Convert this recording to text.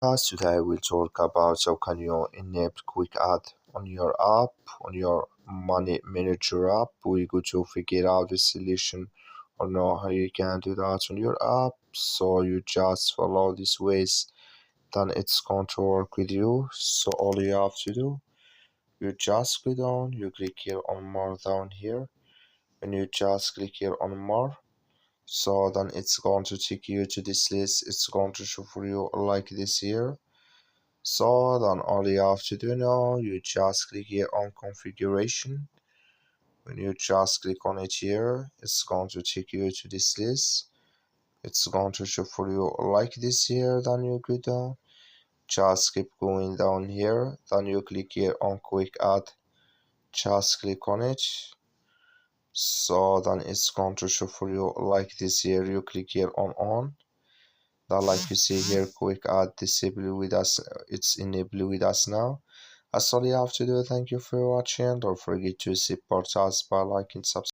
Today we'll talk about how can you enable quick add on your app, on your money manager app. We go to figure out the solution or know how you can do that on your app. So you just follow these ways, then it's going to work with you. So all you have to do, you just go down, you click here on more down here, and you just click here on more. So then it's going to take you to this list. It's going to show for you like this here. So then all you have to do now, you just click here on configuration. When you just click on it here, it's going to take you to this list. It's going to show for you like this here. Then you go down, just keep going down here. Then you click here on quick add, just click on it. So then it's going to show for you like this here. You click here on. Then like you see here, quick add disable with us. It's enabled with us now. That's all you have to do. Thank you for watching. Don't forget to support us by liking, subscribe.